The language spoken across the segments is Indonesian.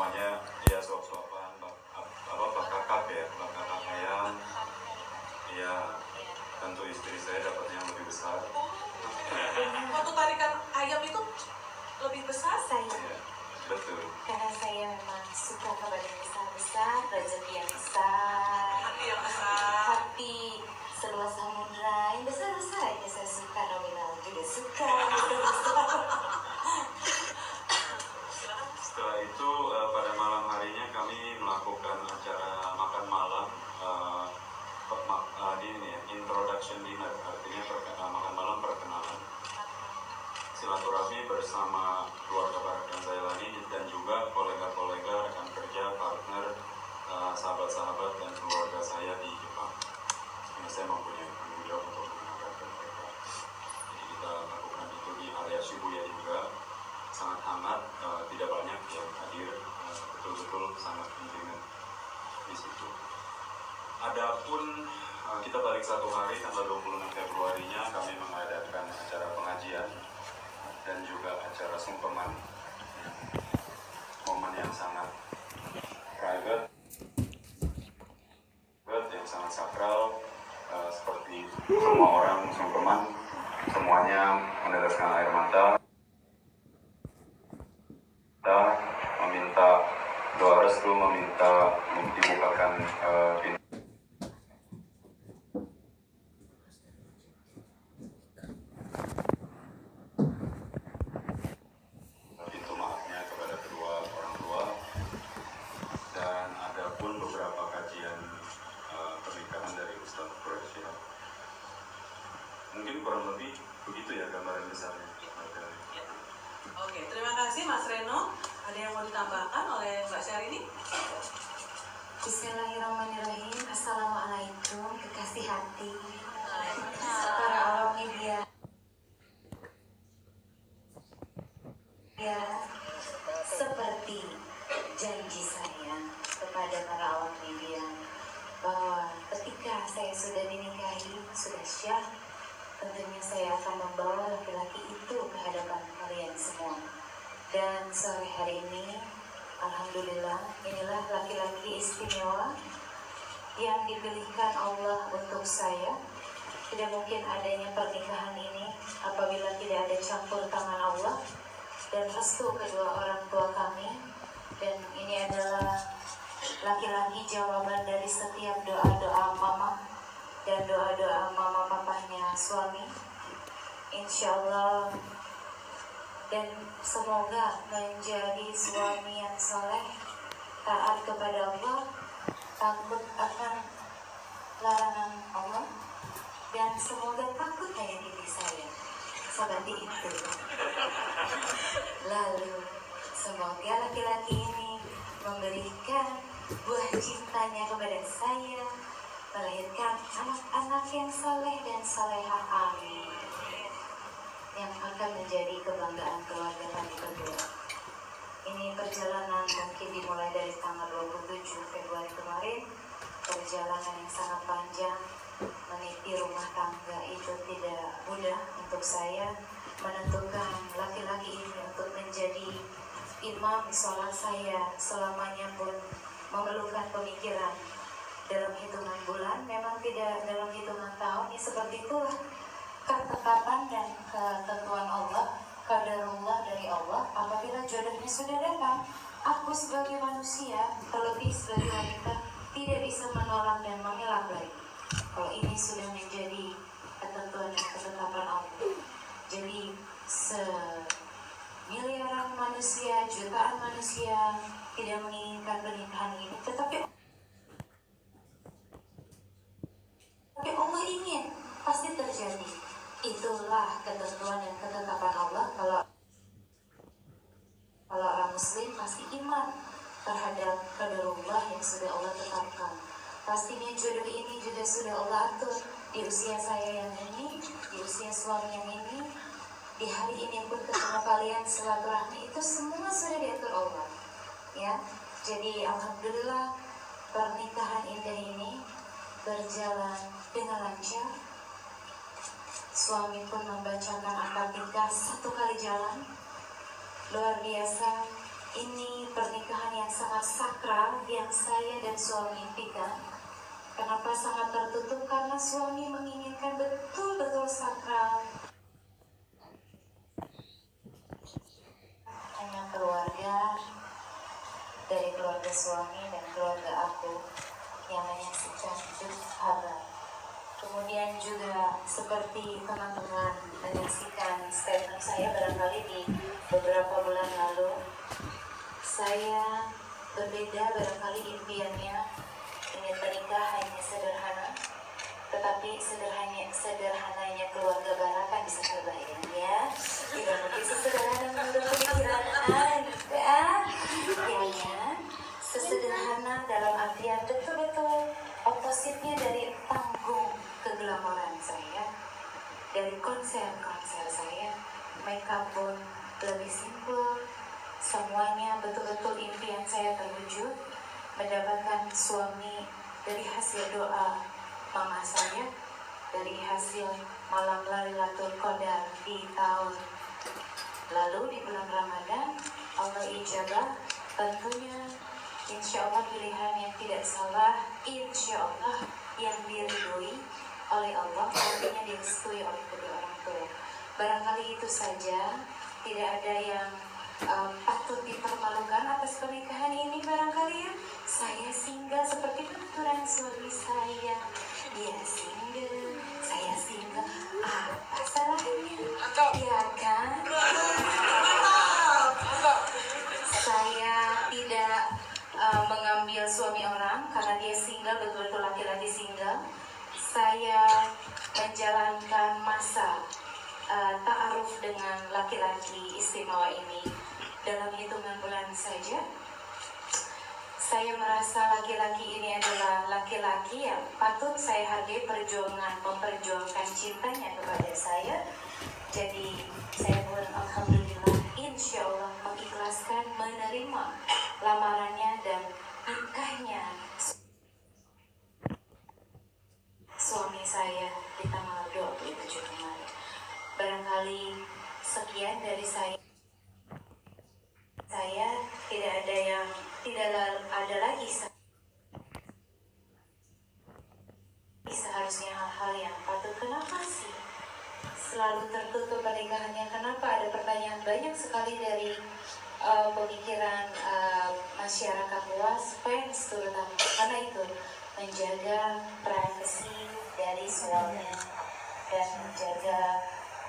semuanya ya suap-suapan, bak kakak ya, bak kakak ayam. Ya tentu istri saya dapatnya yang lebih besar. Waktu tarikan ayam itu lebih besar? Saya. Ya, betul. Karena saya memang suka kepada yang besar-besar, rezeki yang besar, Hati yang besar. hati seluas samudra, yang besar-besar aja saya suka, nominal juga suka, besar-besar. Setelah itu pada malam harinya kami melakukan acara makan malam, ini introduction dinner, artinya makan malam perkenalan. Silaturahmi bersama keluarga Barakan Zailani dan juga kolega-kolega, rekan kerja, partner, sahabat-sahabat dan keluarga saya di Jepang. Ini saya mempunyai tanggung jawab untuk mengenalkan mereka. Jadi kita lakukan itu di area Shibuya juga, sangat hangat, tidak banyak yang hadir, betul-betul sangat intimate di situ. Adapun kita balik satu hari, tanggal 26 Februarinya kami mengadakan acara pengajian dan juga acara sungkeman, momen yang sangat private, yang sangat sakral, seperti semua orang sungkeman, semuanya meneteskan air mata, meminta doa restu, meminta dibukakan pintu maafnya kepada kedua orang tua. Dan ada pun beberapa kajian pernikahan dari Ustadz Quraisy. Mungkin kurang lebih begitu ya gambaran besarnya. Oke, terima kasih Mas Reno. Ada yang mau ditambahkan oleh Mbak Syahrini? Bismillahirrahmanirrahim. Assalamualaikum, kekasih hati para awak media. Ya, seperti janji saya kepada para awak media bahwa ketika saya sudah dinikahi, sudah syah, tentunya saya akan membawa laki-laki itu ke hadapan kalian semua. Dan sore hari ini, alhamdulillah, inilah laki-laki istimewa yang dipilihkan Allah untuk saya. Tidak mungkin adanya pernikahan ini apabila tidak ada campur tangan Allah dan restu kedua orang tua kami. Dan ini adalah laki-laki jawaban dari setiap doa-doa mama dan doa-doa mama papanya suami, insya Allah. Dan semoga menjadi suami yang soleh, taat kepada Allah, takut akan larangan Allah, dan semoga takut hanya diri saya seperti itu. Lalu semoga laki-laki ini memberikan buah cintanya kepada saya, melahirkan anak-anak yang soleh dan solehah, amin, yang akan menjadi kebanggaan keluarga kami berdua. Ini perjalanan mungkin dimulai dari tanggal 27 Februari kemarin. Perjalanan yang sangat panjang, meniti rumah tangga itu tidak mudah untuk saya. Menentukan laki-laki ini untuk menjadi imam sholat saya selamanya pun memerlukan pemikiran. Dalam hitungan bulan, memang tidak dalam hitungan tahun. Ya seperti itulah ketetapan dan ketentuan Allah, qadarullah dari Allah. Apabila jodohnya sudah datang, aku sebagai manusia, terlebih sebagai wanita, tidak bisa menolak dan mengelak lagi. Kalau ini sudah menjadi ketentuan dan ketetapan Allah. Jadi semiliaran manusia, jutaan manusia tidak menginginkan pernikahan ini, tetapi Allah ingin, pasti terjadi. Itulah ketentuan dan ketetapan Allah. Kalau orang muslim pasti iman terhadap qadarullah yang sudah Allah tetapkan. Pastinya jodoh ini juga sudah Allah atur. Di usia saya yang ini, di usia suami yang ini, di hari ini pun ketemu kalian silaturahmi, itu semua sudah diatur Allah. Ya, jadi alhamdulillah pernikahan indah ini berjalan dengan lancar. Suami pun membacakan akad nikah 1 kali jalan. Luar biasa. Ini pernikahan yang apa yang saya dan suami impikan. Kenapa sangat tertutup? Karena suami menginginkan betul-betul sakral. Hanya keluarga, dari keluarga suami dan keluarga aku yang menyaksikan halal. Kemudian juga seperti teman-teman menyaksikan statement saya barangkali di beberapa bulan lalu, saya berbeda barangkali impiannya, ingin menikah hanya sederhana, tetapi sederhananya keluarga barat kan bisa terbayang ya, tidak mungkin sesederhana menurut pemikiran Anda, ya, sesederhana dalam artian betul-betul oppositnya dari panggung keglamoran saya, dari konser-konser saya, makeup pun lebih simple, semuanya betul-betul impian saya terwujud, mendapatkan suami dari hasil doa mama saya, dari hasil malam Lailatul Qadar di tahun lalu di bulan Ramadan. Allah ijabah, tentunya insya Allah pilihan yang tidak salah, insya Allah yang diridhoi oleh Allah, artinya direstui oleh kedua orang tua. Barangkali itu saja, tidak ada yang patut dipermalukan atas pernikahan ini barangkali ya. Saya single seperti penuturan suami saya, dia single, saya single, apa salahnya? Ya kan? Saya tidak mengambil suami orang karena dia single, betul-betul laki-laki single. Saya menjalankan masa ta'aruf dengan laki-laki istimewa ini dalam hitungan bulan saja. Saya merasa laki-laki ini adalah laki-laki yang patut saya hargai memperjuangkan cintanya kepada saya. Jadi saya pun alhamdulillah insya Allah mengikhlaskan menerima lamarannya dan nikahnya suami saya di tanggal 27 kemarin. Barangkali sekian dari saya tidak ada lagi seharusnya hal-hal yang patut. Kenapa sih selalu tertutup pernikahannya? Kenapa? Ada pertanyaan banyak sekali dari pemikiran masyarakat luas, fans terutama, karena itu menjaga privasi dari suami dan menjaga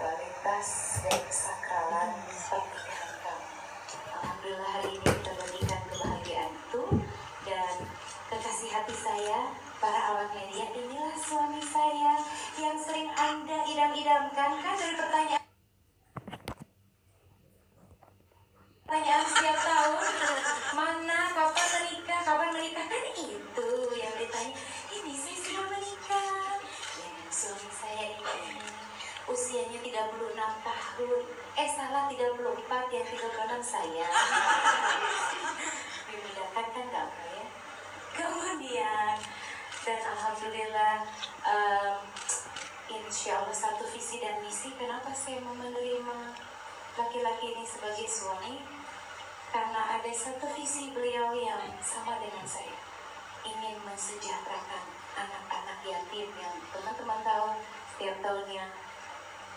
kualitas dan kesakralan pernikahan kami. Alhamdulillah hari ini kita berikan kebahagiaan itu, dan kekasih hati saya, para awak media, inilah suami saya yang sering Anda idam-idamkan kan dari pertanyaan setiap tahun, mana, kapan menikah, kan itu yang ditanya. Ini saya sudah menikah dengan suami saya ini, usianya 36 tahun, salah 34, yang 36 saya. Dibedakan kan gak apa ya. Kemudian, dan alhamdulillah insya Allah satu visi dan misi. Kenapa saya mau menerima laki-laki ini sebagai suami? Karena ada satu visi beliau yang sama dengan saya, ingin mensejahterakan anak-anak yatim yang teman-teman tahu setiap tahunnya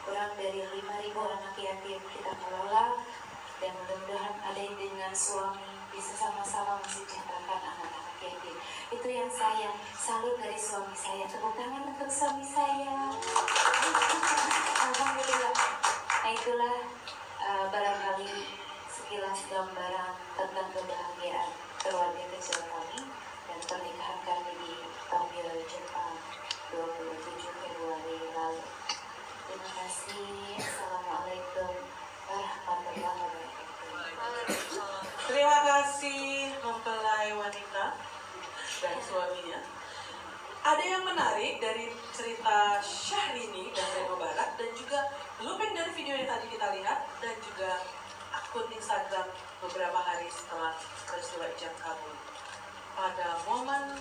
kurang dari 5.000 anak yatim kita kelola, dan mudah-mudahan ada yang dengan suami bisa sama-sama mensejahterakan anak-anak yatim. Itu yang saya salut dari suami saya. Tepuk tangan untuk suami saya. Alhamdulillah. Nah itulah barangkali sekilas gambaran tentang kebahagiaan keluarga kecil kami dan pernikahan kami di Tampil Jepang 27 Februari lalu. Terima kasih. Assalamualaikum warahmatullahi wabarakatuh. Terima kasih mempelai wanita dan suaminya. Ada yang menarik dari cerita Syahrini dan Reno Barat, dan juga looping dari video yang tadi kita lihat, dan juga akun Instagram beberapa hari setelah peristiwa ijab kabul. Pada momen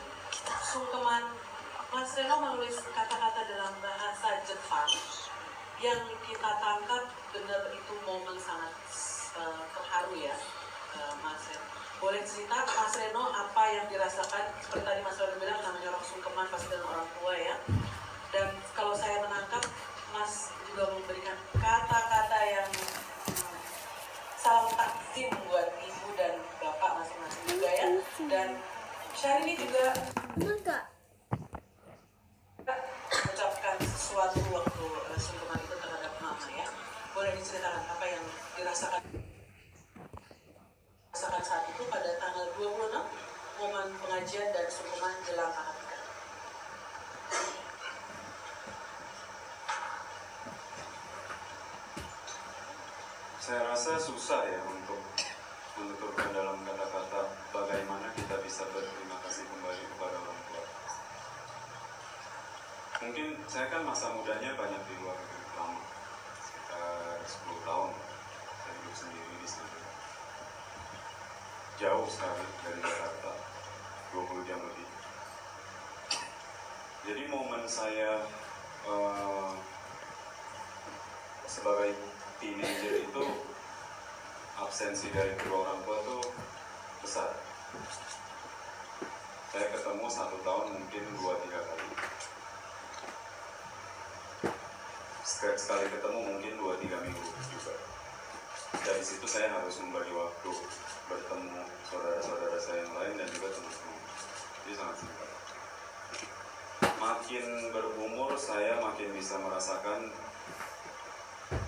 sungkeman, Mas Reno menulis kata-kata dalam bahasa Jepang yang kita tangkap benar itu momen sangat terharu ya, Mas Reno. Boleh cerita Mas Reno apa yang dirasakan, seperti tadi Mas Reno bilang namanya orang sungkeman pasti dengan orang tua ya. Dan kalau saya menangkap, Mas juga memberikan kata-kata yang salam takdim buat ibu dan bapak masing-masing juga ya. Dan Syahrini juga mengucapkan sesuatu waktu sungkeman itu terhadap mama ya. Boleh diceritakan apa yang dirasakan saat itu pada tanggal 26 momen pengajian dan sungkeman jelang akad nikah. Saya rasa susah ya untuk menuturkan dalam kata-kata bagaimana kita bisa berterima kasih kembali kepada orang tua. Mungkin saya kan masa mudanya banyak di luar negeri lama, sekitar 10 tahun. Saya hidup sendiri di sana. Jauh sekali dari Jakarta, 20 jam lebih. Jadi momen saya sebagai teenager itu absensi dari kedua orang tua tuh besar. Saya ketemu 1 tahun mungkin 2-3 kali. Sekali ketemu mungkin 2-3 minggu juga. Dari situ saya harus membagi waktu bertemu saudara-saudara saya yang lain dan juga teman-teman. Jadi sangat singkat. Makin berumur saya makin bisa merasakan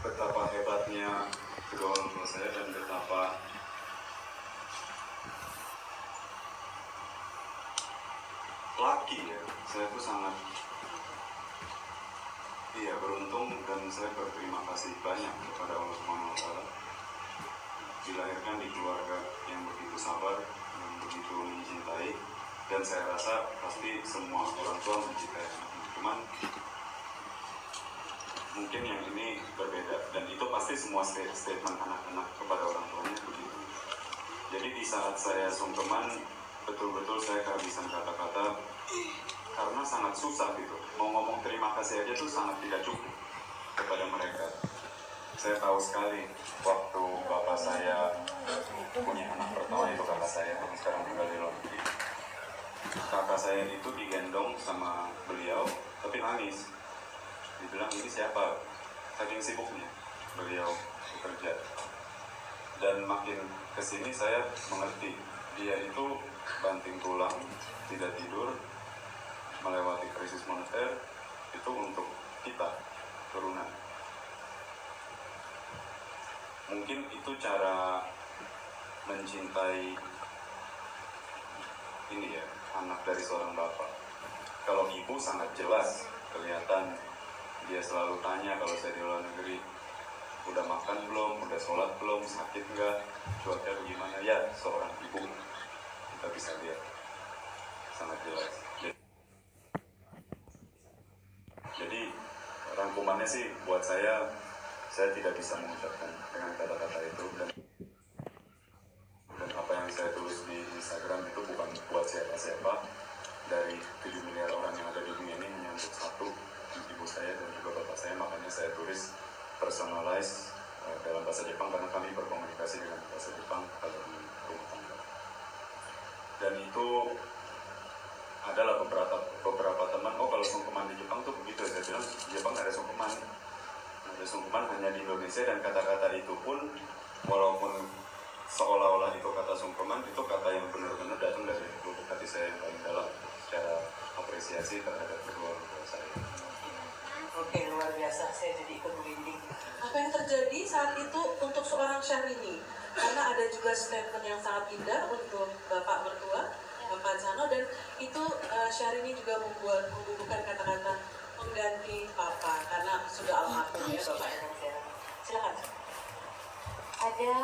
betapa hebatnya kedua orang tua saya dan betapa lucky ya. Saya tuh sangat beruntung dan saya berterima kasih banyak kepada Allah Subhanahu wa Ta'ala. Dilahirkan di keluarga yang begitu sabar, yang begitu mencintai, dan saya rasa pasti semua orang tua mencintai anaknya. Cuman mungkin yang ini berbeda, dan itu pasti semua statement anak-anak kepada orang tuanya begitu. Jadi di saat saya sungkeman, betul-betul saya kehabisan kata-kata karena sangat susah gitu. Mau ngomong terima kasih aja tuh sangat tidak cukup kepada mereka. Saya tahu sekali waktu bapak saya punya anak pertama, itu kakak saya yang sekarang tinggal di luar negeri. Kakak saya itu digendong sama beliau, tapi nangis. Dibilang ini siapa? Saking sibuknya beliau bekerja. Dan makin kesini saya mengerti, dia itu banting tulang, tidak tidur, melewati krisis moneter, itu untuk kita, turunan. Mungkin itu cara mencintai ini ya, anak dari seorang bapak. Kalau ibu sangat jelas, kelihatan dia selalu tanya kalau saya di luar negeri, udah makan belum, udah sholat belum, sakit nggak, cuaca bagaimana, ya seorang ibu kita bisa lihat sangat jelas. Jadi rangkumannya sih buat saya tidak bisa mengucapkan dengan kata-kata itu, dan apa yang saya tulis di Instagram itu bukan buat siapa-siapa. Dari 7 miliar orang yang ada di dunia ini hanya untuk satu, ibu saya dan juga bapak saya. Makanya saya tulis personalize dalam bahasa Jepang, karena kami berkomunikasi dengan bahasa Jepang kalau di rumah tangga. Dan itu adalah beberapa teman, oh kalau sungkeman di Jepang tuh begitu. Saya bilang di Jepang ada sungkeman. Ada sungkeman hanya di Indonesia, dan kata-kata itu pun walaupun seolah-olah itu kata sungkeman, itu kata yang benar-benar datang dari lubuk hati saya yang paling dalam secara apresiasi terhadap kedua orang tua saya. Oke, luar biasa, saya jadi ikut merinding. Apa yang terjadi saat itu untuk seorang Syahrini? Karena ada juga statement yang sangat indah untuk Bapak mertua, Bapak Zano, dan itu Syahrini juga membubuhkan kata-kata mengganti papa karena sudah almarhum ya Bapak Zano. Silakan. Ada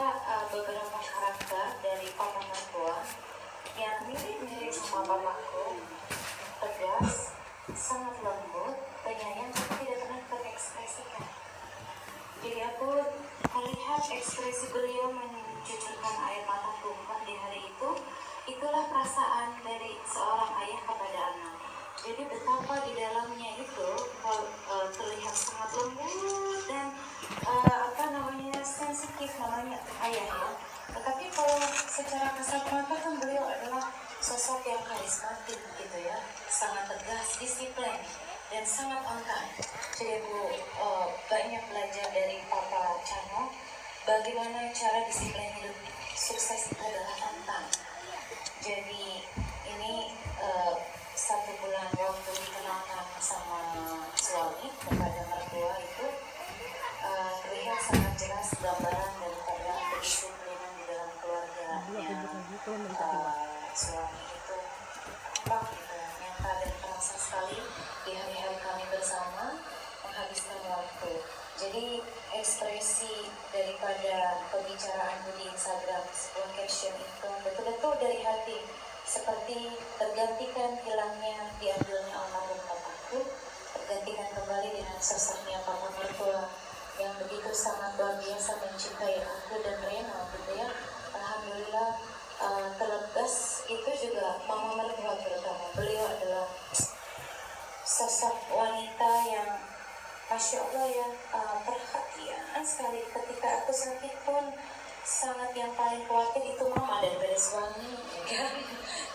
beberapa karakter dari papa mertua yang mirip-mirip sama papaku, tegas, sangat lembut, penyayang, tapi tidak pernah terekspresikan. Jadi aku melihat ekspresi beliau mencucurkan air mata tumpah di hari itu, itulah perasaan dari seorang ayah kepada anak. Jadi betapa di dalamnya itu terlihat sangat lembut dan sensitif namanya ayah ya. Tetapi kalau secara kasat mata kan beliau adalah sosok yang karismatik gitu ya, sangat tegas, disiplin, dan sangat on time. Jadi Bu banyak belajar dari Papa Chano bagaimana cara disiplin hidup sukses itu adalah on time. Jadi ini 1 bulan waktu dikenalkan sama suami kepada mertua itu terlihat sangat jelas gambaran daripada kedisiplinan di dalam keluarganya suami itu apa gitu nyata dan terasa sekali di hari-hari kami bersama menghabiskan waktu. Jadi ekspresi daripada pembicaraan di Instagram sebuah caption itu betul-betul dari hati, seperti tergantikan hilangnya diambilnya almarhum papaku, tergantikan kembali dengan sosoknya papa mertua yang begitu sangat luar biasa mencintai aku dan Reno gitu ya. Alhamdulillah terlepas itu juga mama mertua terutama, beliau adalah sosok wanita yang Masya Allah ya, perhatian sekali. Ketika aku sakit pun sangat yang paling khawatir itu mama daripada suami ya kan?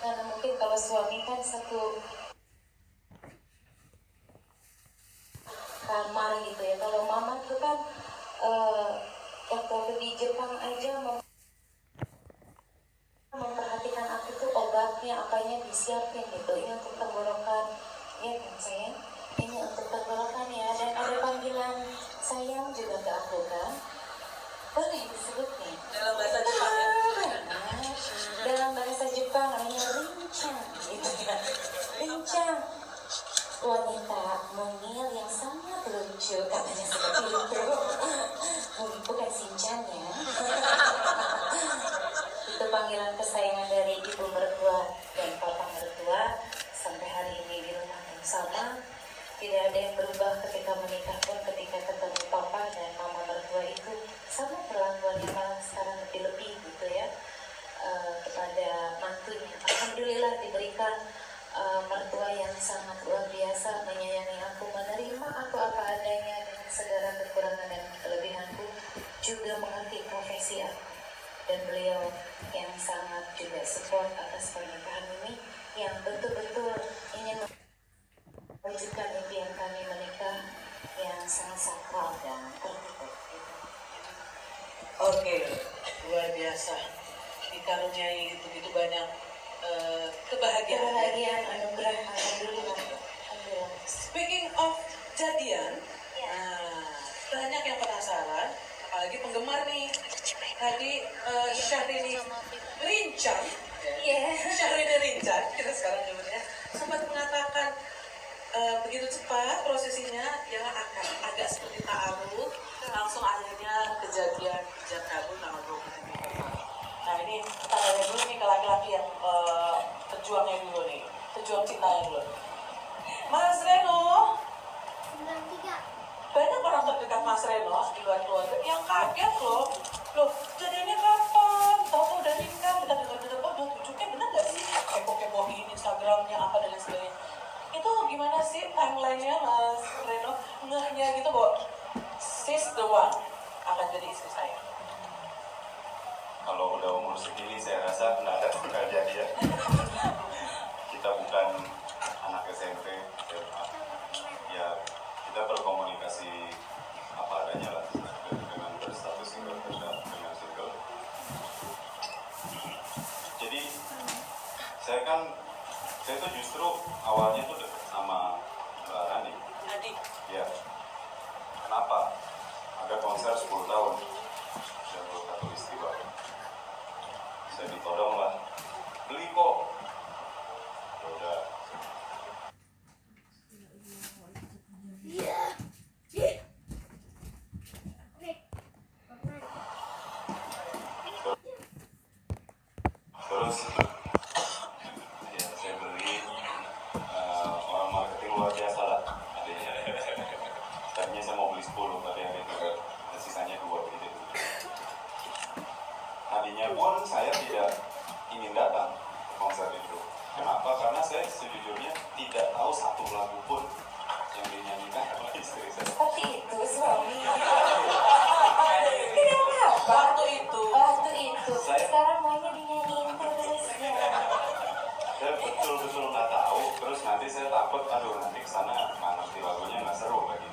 Karena mungkin kalau suami kan satu kamar gitu ya, kalau mama itu kan waktu di Jepang aja memperhatikan aku tuh obatnya apanya disiapin gitu, ini untuk tenggorokan ya kan sayang, ini untuk tenggorokan ya, dan ada panggilan sayang juga ke aku kan, boleh disebutnya Dalam bahasa Jepang ya. dalam bahasa Jepang namanya rincang gitu ya, rincang, wanita mungil yang sangat lucu katanya seperti itu. Bukan Shinchan ya. Itu panggilan kesayangan dari ibu mertua dan papa mertua sampai hari ini di rumah yang sama. Tidak ada yang berubah ketika menikah pun, ketika ketemu papa dan mama mertua itu sama perlakuannya, malah sekarang lebih-lebih gitu ya kepada mantunya. Alhamdulillah diberikan mertua yang sangat luar biasa, menyayangi aku, menerima aku apa adanya dengan segala kekurangan dan kelebihanku, juga mengerti profesi aku. Dan beliau yang sangat juga support atas pernikahan ini, yang betul-betul ingin mewujudkan impian kami menikah yang sangat sakral dan tertutup. Oke, luar biasa. Dikaruniai begitu banyak kebahagiaan. Anugerah, alhamdulillah. Alhamdulillah. Speaking of jadian, Ya. banyak yang penasaran, apalagi penggemar nih. Tadi Syahrini Rincang, Iya. Syahrini Rincang, kita sekarang nyebutnya, sempat mengatakan begitu cepat prosesinya yang akan agak seperti ta'aruf, langsung akhirnya kejadian hijab kabul tanggal 23 Februari. Nah ini kita tanya dulu nih ke laki-laki yang pejuangnya dulu nih, pejuang cintanya dulu. Mas Reno, 93. banyak orang terdekat Mas Reno di luar keluarga yang kaget loh jadinya kapan? Tahu udah nikah, kita dengar-dengar, oh udah tunjuknya bener gak sih? Kepo-kepoin Instagramnya apa dan lain sebagainya. Itu gimana sih timelinenya Mas Reno? Ngehnya gitu bahwa she's the one akan jadi istri saya. Kalau udah umur segini saya rasa nggak ada bakal jadi ya. Kita bukan anak SMP, SMA. Ya kita berkomunikasi apa adanya lah dengan berstatus single dengan single. Jadi saya tuh justru awalnya tuh deket sama Mbak Rani. Adik, Ya. Kenapa? Ada konser 10 tahun dan satu istiwa. Saya ditodong lah, beli kok. Ya udah. Terus ya saya beli, orang marketing luar biasa lah. Tadinya saya mau beli 10, tapi ada juga sisanya 2 gitu. Tadinya pun saya tidak ingin datang ke konser itu. Kenapa? Karena saya sejujurnya tidak tahu satu lagu pun yang dinyanyikan oleh istri saya. Seperti itu suami. waktu itu Waktu itu makanya dinyanyiin terus ya. Saya betul-betul nggak tahu. Terus nanti saya takut, aduh nanti kesana nggak ngerti lagunya, nggak seru lagi.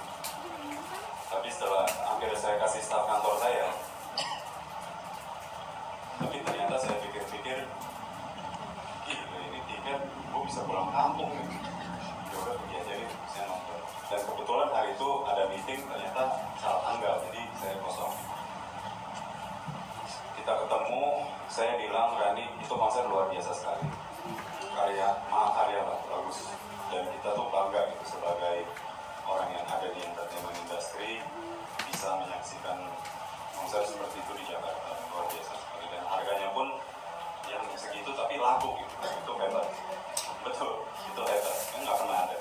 Tapi setelah akhirnya saya kasih staf kantor saya, tapi ternyata saya pikir-pikir, gila ini tiket, gue bisa pulang kampung nih. Ya udah pergi aja gitu, saya nonton. Dan kebetulan hari itu ada meeting, ternyata salah tanggal, jadi saya kosong. Kita ketemu, saya bilang, Rani itu konser luar biasa sekali. Mahakarya lah, bagus. Dan kita tuh bangga gitu sebagai orang yang ada di entertainment industry bisa menyaksikan konser seperti itu di Jakarta, luar biasa sekali. Dan harganya pun yang segitu tapi laku gitu, itu hebat. Betul, itu hebat, kan nggak pernah ada.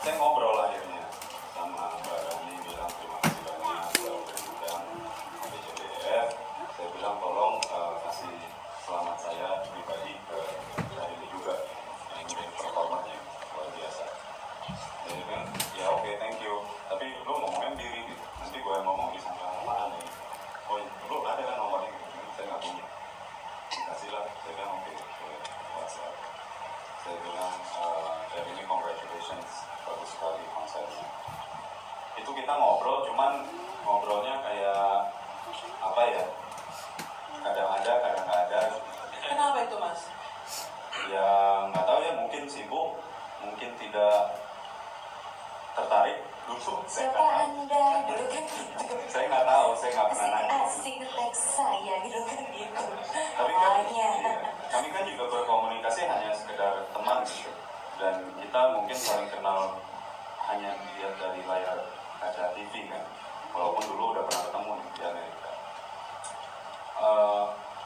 Saya ngobrol akhirnya sama Mbak Rani, bilang terima kasih banyak sudah diundang BCDF. Saya bilang tolong kasih selamat saya pribadi ke hari ini juga, yang performanya luar biasa. Jadi kan, ya oke, thank you. Tapi lu ngomongin diri gitu, nanti gue yang ngomong disangka apaan nih. Oh lu ada kan nomornya gitu, saya nggak punya. Kasih lah, saya bilang oke, WhatsApp. Saya bilang, dari ini congratulations, bagus sekali konsernya. Itu kita ngobrol, cuman ngobrolnya kayak apa ya, kadang ada, kadang nggak ada. Kenapa itu Mas? Ya nggak tahu ya, mungkin sibuk, mungkin tidak tertarik dulu. Saya Siapa nggak tahu. Anda? Dulu kan gitu. Saya nggak tahu, saya nggak pernah nanya. Asik teks saya gitu kan gitu. Tapi kan, Makanya. iya, kami kan juga berkomunikasi hanya sekedar teman gitu. Dan kita mungkin saling kenal hanya dilihat dari layar kaca TV kan. Walaupun dulu udah pernah ketemu nih di Amerika.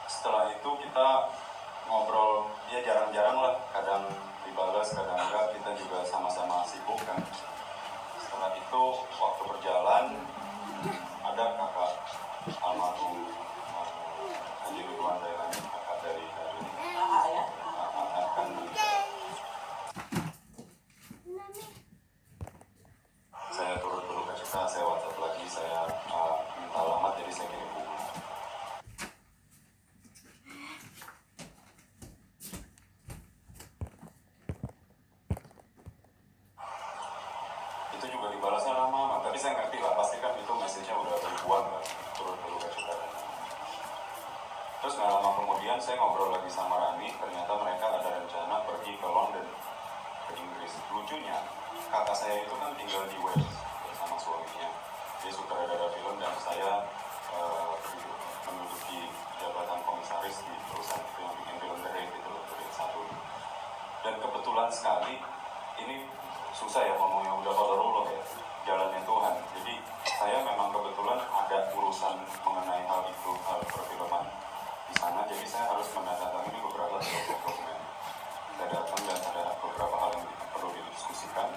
Setelah itu kita ngobrol, ya jarang-jarang lah. Kadang dibalas, kadang enggak. Kita juga sama-sama sibuk kan. Setelah itu waktu berjalan ada kakak almarhum Haji Ridwan Dailani, kakak dari ini AA ya? akan menikah. Saya turut berduka cita, saya WhatsApp lagi, saya minta alamat, jadi saya kirim bunga. Itu juga dibalasnya lama, tapi saya ngerti lah, pasti kan itu message-nya udah ribuan lah, turut berduka cita. Terus nggak lama kemudian saya ngobrol lagi sama Rani, ternyata mereka ada rencana pergi ke London, ke Inggris. Lucunya, kakak saya itu kan tinggal di Wales bersama suaminya. Dia sutradara film dan saya menduduki jabatan komisaris di perusahaan itu yang bikin film The Raid itu, The Raid 1. Dan kebetulan sekali, ini susah ya ngomongnya, udah qadarullah ya, jalannya Tuhan. Jadi saya memang kebetulan ada urusan mengenai hal itu, hal perfilman di sana, jadi saya harus menandatangani beberapa dokumen. Saya datang dan ada beberapa hal yang perlu didiskusikan.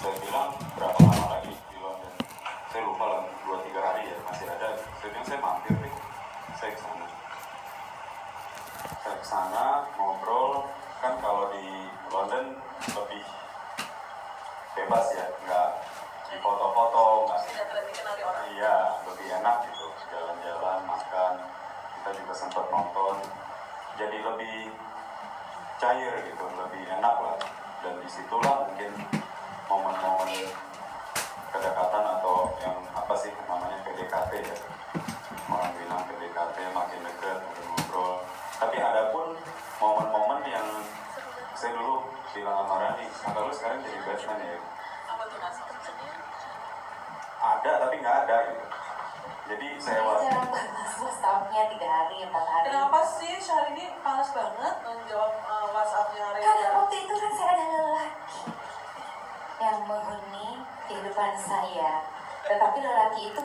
Saya bilang berapa lama lagi di London? Saya lupa lah, 2-3 hari ya, masih ada. Saya bilang saya mampir nih, saya kesana. Saya kesana ngobrol, kan kalau di London lebih bebas ya, nggak dipoto-foto, nggak. Tidak dikenali orang. Iya, lebih enak gitu, jalan-jalan, makan. Kita juga sempat nonton, jadi lebih cair gitu, lebih enak lah. Dan disitulah mungkin momen-momen kedekatan atau yang apa sih namanya PDKT ya, orang bilang PDKT, makin dekat, makin ngobrol. Tapi ada pun momen-momen yang saya dulu bilang sama Rani, kata lu sekarang jadi Batman ya. Apa tuh Mas? Ada tapi nggak ada gitu. Jadi saya Jarang balas WhatsApp-nya 3 hari, 4 hari. Kenapa sih Syahrini panas banget menjawab WhatsApp-nya hari Karena ini? waktu itu kan saya ada lelaki yang menghuni kehidupan saya. Tetapi lelaki itu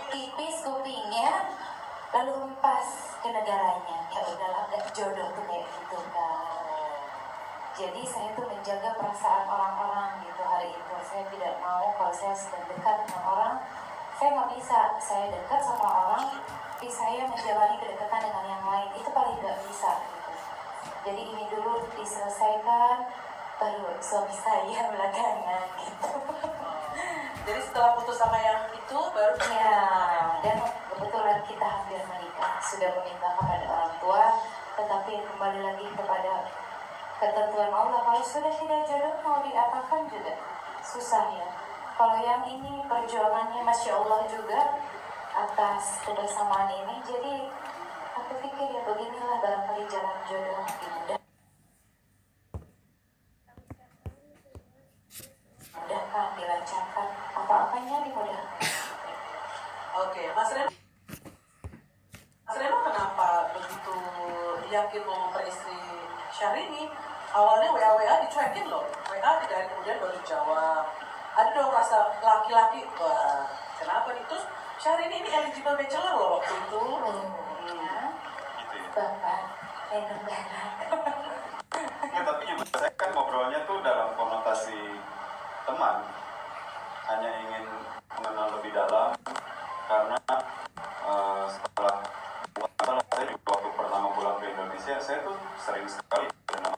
tipis kupingnya, lalu hempas ke negaranya. Ya udahlah, nggak jodoh tuh kayak gitu kan. Jadi saya tuh menjaga perasaan orang-orang gitu hari itu. Saya tidak mau kalau saya sedang dekat dengan orang, saya nggak bisa. Saya dekat sama orang, tapi saya menjalani kedekatan dengan yang lain. Itu paling nggak bisa gitu. Jadi ini dulu diselesaikan, baru suami saya belakangan gitu. Jadi setelah putus sama yang itu baru Ya, dan kebetulan kita hampir menikah, sudah meminta kepada orang tua, tetapi kembali lagi kepada ketentuan Allah. Kalau sudah tidak jodoh mau diapakan juga susah ya. Kalau yang ini perjuangannya Masya Allah juga atas kebersamaan ini, jadi aku pikir ya beginilah barangkali jalan jodoh gitu. Mudahkan, dilancarkan, apa-apanya dimudahkan. Oke, Mas Reno kenapa begitu yakin mau memperistri Syahrini? Awalnya WA dicuekin loh, WA dari kemudian baru jawab. Ada dong rasa laki-laki, wah kenapa nih? Terus Syahrini ini eligible bachelor loh waktu itu. Ya, Gitu ya. Bapak, Reno Barat. Ya, tapi juga saya kan ngobrolnya tuh dalam konotasi teman, hanya ingin mengenal lebih dalam karena setelah saya juga waktu pertama pulang ke Indonesia saya tuh sering sekali dengan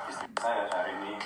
istri saya Syahrini